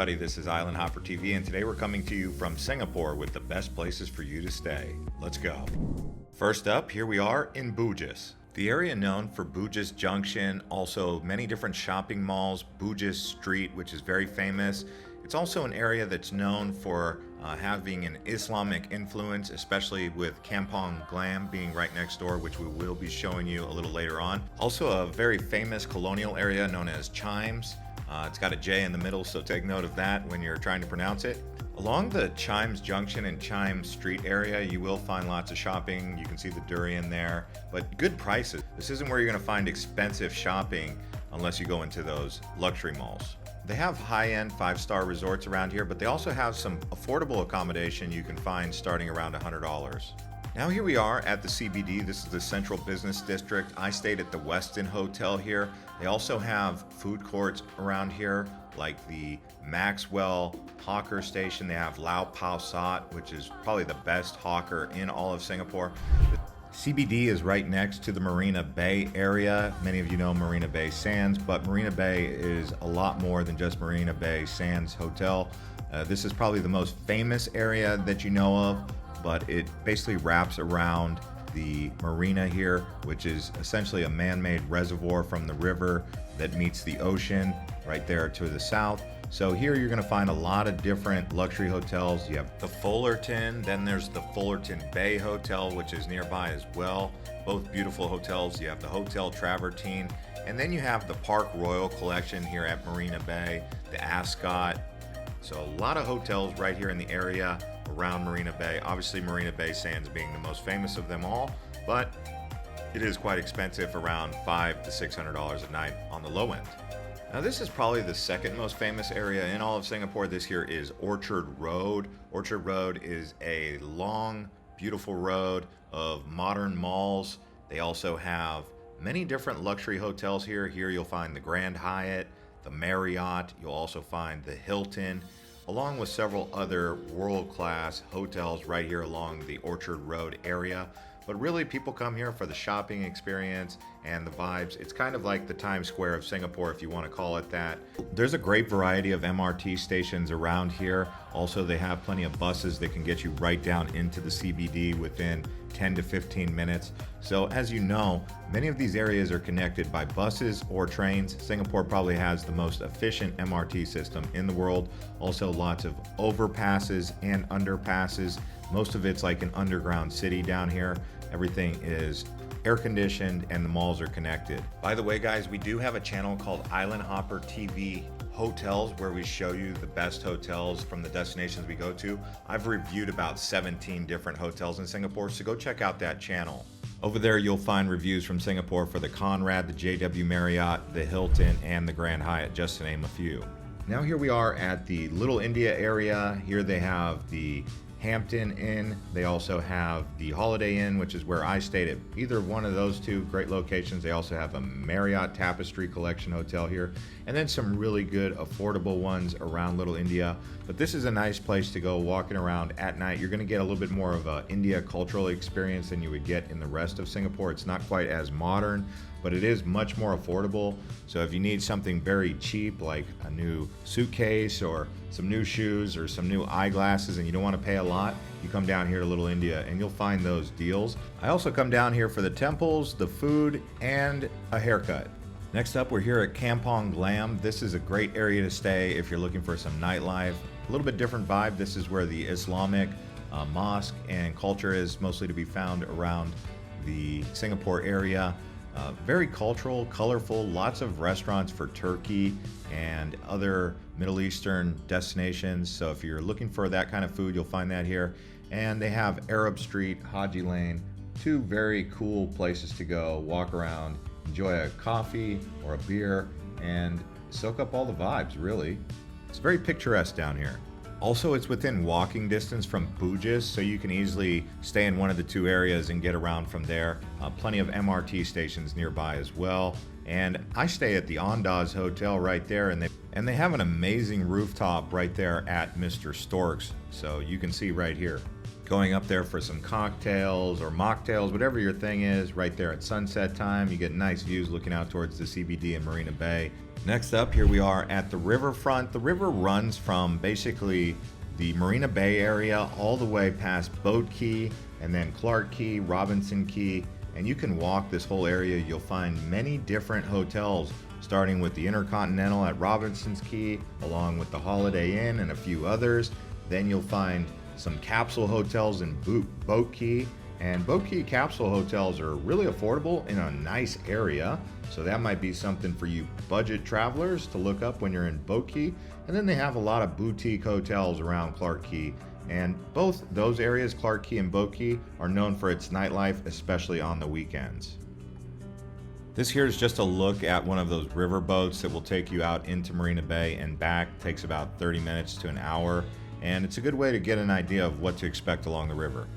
everybody, this is Island Hopper TV, and today we're coming to you from Singapore with the best places for you to stay. Let's go. First up, here we are in Bugis. The area known for Bugis Junction, also many different shopping malls, Bugis Street, which is very famous. It's also an area that's known for having an Islamic influence, especially with Kampong Glam being right next door, which we will be showing you a little later on. Also a very famous colonial area known as Chimes. It's got a J in the middle, so take note of that when you're trying to pronounce it. Along the Chimes Junction and Chimes Street area, you will find lots of shopping. You can see the durian there, but good prices. This isn't where you're going to find expensive shopping unless you go into those luxury malls. They have high-end 5-star resorts around here, but they also have some affordable accommodation you can find starting around $100. Now here we are at the CBD. This is the Central Business District. I stayed at the Westin Hotel here. They also have food courts around here, like the Maxwell Hawker Station. They have Lau Pau Sat, which is probably the best hawker in all of Singapore. CBD is right next to the Marina Bay area. Many of you know Marina Bay Sands, but Marina Bay is a lot more than just Marina Bay Sands Hotel. This is probably the most famous area that you know of, but it basically wraps around the marina here, which is essentially a man-made reservoir from the river that meets the ocean right there to the south. So here you're going to find a lot of different luxury hotels. You have the Fullerton, then there's the Fullerton Bay Hotel, which is nearby as well. Both beautiful hotels. You have the Hotel Travertine, and then you have the Park Royal Collection here at Marina Bay, the Ascot. So a lot of hotels right here in the area around Marina Bay. Obviously Marina Bay Sands being the most famous of them all, but it is quite expensive, around $500 to $600 a night on the low end. Now this is probably the second most famous area in all of Singapore. This here is Orchard Road. Orchard Road is a long, beautiful road of modern malls. They also have many different luxury hotels here. Here you'll find the Grand Hyatt, the Marriott. You'll also find the Hilton, along with several other world-class hotels right here along the Orchard Road area. But really, people come here for the shopping experience and the vibes. It's kind of like the Times Square of Singapore, if you want to call it that. There's a great variety of MRT stations around here. Also, they have plenty of buses that can get you right down into the CBD within 10 to 15 minutes. So as you know, many of these areas are connected by buses or trains. Singapore probably has the most efficient MRT system in the world. Also lots of overpasses and underpasses. Most of it's like an underground city down here. Everything is air conditioned and the malls are connected. By the way, guys, we do have a channel called Island Hopper TV Hotels, where we show you the best hotels from the destinations we go to. I've reviewed about 17 different hotels in Singapore, so go check out that channel. Over there you'll find reviews from Singapore for the Conrad, the JW Marriott, the Hilton, and the Grand Hyatt, just to name a few. Now here we are at the Little India area. Here they have the Hampton Inn. They also have the Holiday Inn, which is where I stayed at either one of those two great locations. They also have a Marriott Tapestry Collection hotel here, and then some really good affordable ones around Little India. But this is a nice place to go walking around at night. You're going to get a little bit more of a India cultural experience than you would get in the rest of Singapore. It's not quite as modern, but it is much more affordable. So if you need something very cheap, like a new suitcase or some new shoes or some new eyeglasses, and you don't want to pay a lot, you come down here to Little India and you'll find those deals. I also come down here for the temples, the food, and a haircut. Next up, we're here at Kampong Glam. This is a great area to stay if you're looking for some nightlife. A little bit different vibe. This is where the Islamic mosque and culture is mostly to be found around the Singapore area. Very cultural, colorful, lots of restaurants for Turkey and other Middle Eastern destinations. So if you're looking for that kind of food, you'll find that here. And they have Arab Street, Haji Lane, two very cool places to go, walk around, enjoy a coffee or a beer, and soak up all the vibes, really. It's very picturesque down here. Also, it's within walking distance from Bugis, so you can easily stay in one of the two areas and get around from there. Plenty of MRT stations nearby as well. And I stay at the Andaz Hotel right there, and they have an amazing rooftop right there at Mr. Stork's, so you can see right here. going up there for some cocktails or mocktails, whatever your thing is, right there at sunset time. You get nice views looking out towards the CBD and Marina Bay. Next up, here we are at the riverfront. The river runs from basically the Marina Bay area all the way past Boat Key and then Clark Key, Robinson Key, and you can walk this whole area. You'll find many different hotels, starting with the Intercontinental at Robinson's Key, along with the Holiday Inn and a few others. Then you'll find some capsule hotels in Boat Key, and Boat Key capsule hotels are really affordable in a nice area, so that might be something for you budget travelers to look up when you're in Boat Key. And then they have a lot of boutique hotels around Clark Key, and both those areas, Clark Key and Boat Key, are known for its nightlife, especially on the weekends. This here is just a look at one of those river boats that will take you out into Marina Bay and back. It takes about 30 minutes to an hour, and it's a good way to get an idea of what to expect along the river.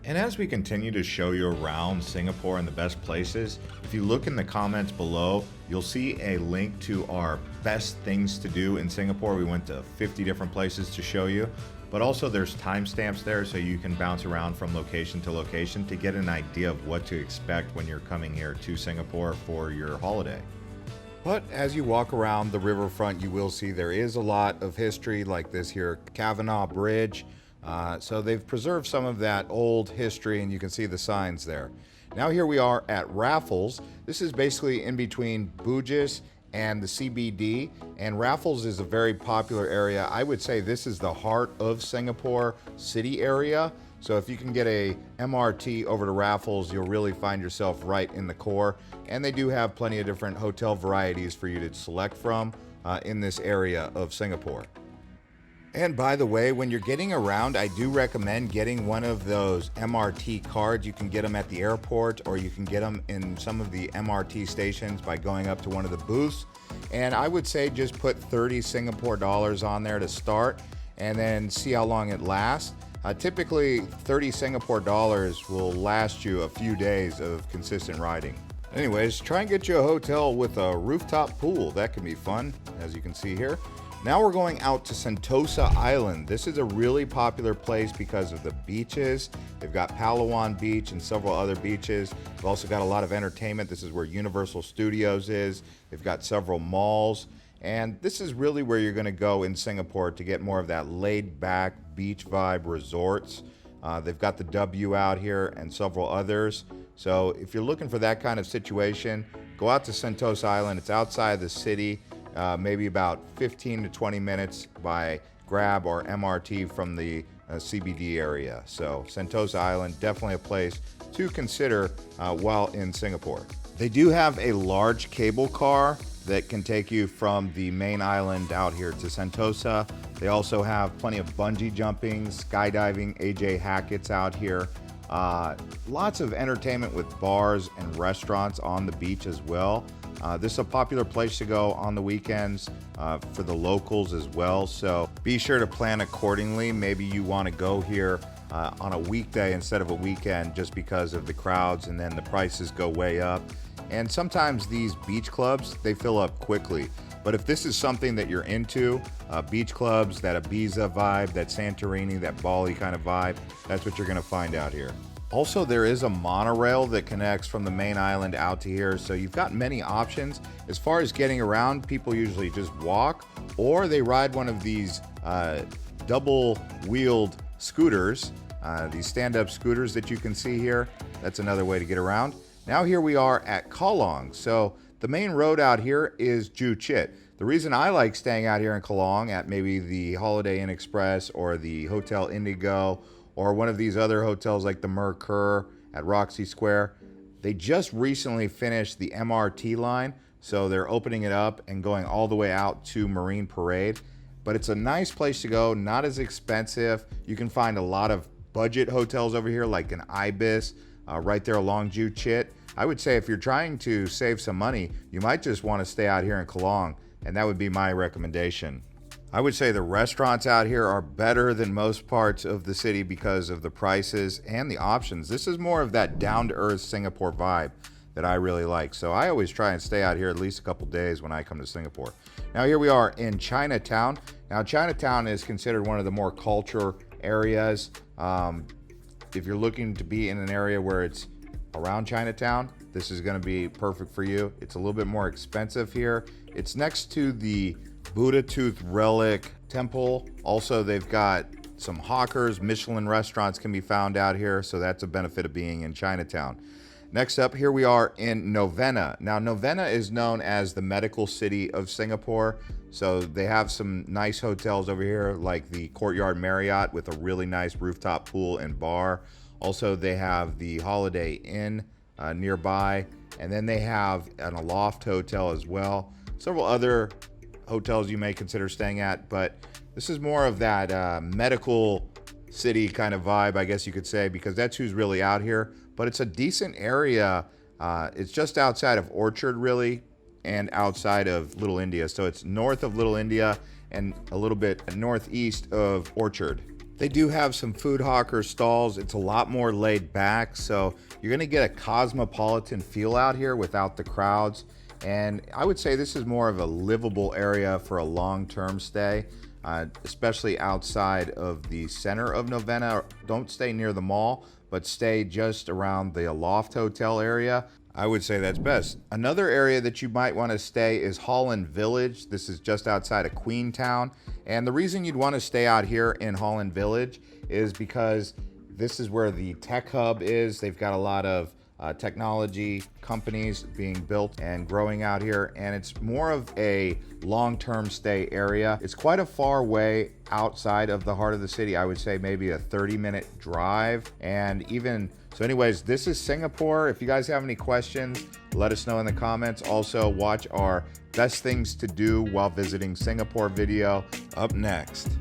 And as we continue to show you around Singapore and the best places, if you look in the comments below, you'll see a link to our best things to do in Singapore. We went to 50 different places to show you, but also there's timestamps there so you can bounce around from location to location to get an idea of what to expect when you're coming here to Singapore for your holiday. But as you walk around the riverfront, you will see there is a lot of history, like this here Kavanaugh Bridge. So they've preserved some of that old history, and you can see the signs there. Now here we are at Raffles. This is basically in between Bugis and the CBD, and Raffles is a very popular area. I would say this is the heart of Singapore city area. So if you can get a MRT over to Raffles, you'll really find yourself right in the core. And they do have plenty of different hotel varieties for you to select from in this area of Singapore. And by the way, when you're getting around, I do recommend getting one of those MRT cards. You can get them at the airport, or you can get them in some of the MRT stations by going up to one of the booths. And I would say just put 30 Singapore dollars on there to start, and then see how long it lasts. Typically 30 Singapore dollars will last you a few days of consistent riding. Anyways, try and get you a hotel with a rooftop pool. That can be fun, as you can see here. Now we're going out to Sentosa Island. This is a really popular place because of the beaches. They've got Palawan Beach and several other beaches. They've also got a lot of entertainment. This is where Universal Studios is. They've got several malls. And this is really where you're going to go in Singapore to get more of that laid-back beach vibe resorts. They've got the W out here and several others. So if you're looking for that kind of situation, go out to Sentosa Island. It's outside the city, maybe about 15 to 20 minutes by Grab or MRT from the CBD area. So Sentosa Island, definitely a place to consider while in Singapore. They do have a large cable car that can take you from the main island out here to Sentosa. They also have plenty of bungee jumping, skydiving, AJ Hackett's out here. Lots of entertainment with bars and restaurants on the beach as well. This is a popular place to go on the weekends for the locals as well. So be sure to plan accordingly. Maybe you want to go here on a weekday instead of a weekend just because of the crowds, and then the prices go way up. And sometimes these beach clubs, they fill up quickly. But if this is something that you're into, beach clubs, that Ibiza vibe, that Santorini, that Bali kind of vibe, that's what you're going to find out here. Also, there is a monorail that connects from the main island out to here, so you've got many options. As far as getting around, people usually just walk, or they ride one of these double-wheeled scooters, these stand-up scooters that you can see here. That's another way to get around. Now here we are at Kallang. So the main road out here is Joo Chiat. The reason I like staying out here in Kallang at maybe the Holiday Inn Express or the Hotel Indigo or one of these other hotels like the Mercure at Roxy Square, they just recently finished the MRT line, so they're opening it up and going all the way out to Marine Parade. But it's a nice place to go, not as expensive. You can find a lot of budget hotels over here like an Ibis right there along Joo Chiat. I would say if you're trying to save some money, you might just want to stay out here in Kallang, and that would be my recommendation. I would say the restaurants out here are better than most parts of the city because of the prices and the options. This is more of that down-to-earth Singapore vibe that I really like. So I always try and stay out here at least a couple days when I come to Singapore. Now here we are in Chinatown. Now Chinatown is considered one of the more areas. If you're looking to be in an area where it's around Chinatown, this is going to be perfect for you. It's a little bit more expensive here. It's next to the Buddha Tooth Relic Temple. Also, they've got some hawkers. Michelin restaurants can be found out here, so that's a benefit of being in Chinatown. Next up, here we are in Novena. Now, Novena is known as the medical city of Singapore, so they have some nice hotels over here, like the Courtyard Marriott with a really nice rooftop pool and bar. Also, they have the Holiday Inn nearby, and then they have an Aloft Hotel as well. Several other hotels you may consider staying at, but this is more of that medical city kind of vibe, I guess you could say, because that's who's really out here. But it's a decent area. It's just outside of Orchard, really, and outside of Little India. So it's north of Little India and a little bit northeast of Orchard. They do have some food hawker stalls. It's a lot more laid back, so you're gonna get a cosmopolitan feel out here without the crowds. And I would say this is more of a livable area for a long-term stay, especially outside of the center of Novena. Don't stay near the mall, but stay just around the Aloft Hotel area. I would say that's best. Another area that you might want to stay is Holland Village. This is just outside of Queenstown. And the reason you'd want to stay out here in Holland Village is because this is where the tech hub is. They've got a lot of technology companies being built and growing out here, and it's more of a long-term stay area. It's quite a far way outside of the heart of the city. I would say maybe a 30-minute drive. And even so, anyways, this is Singapore. If you guys have any questions, let us know in the comments. Also, watch our best things to do while visiting Singapore video up next.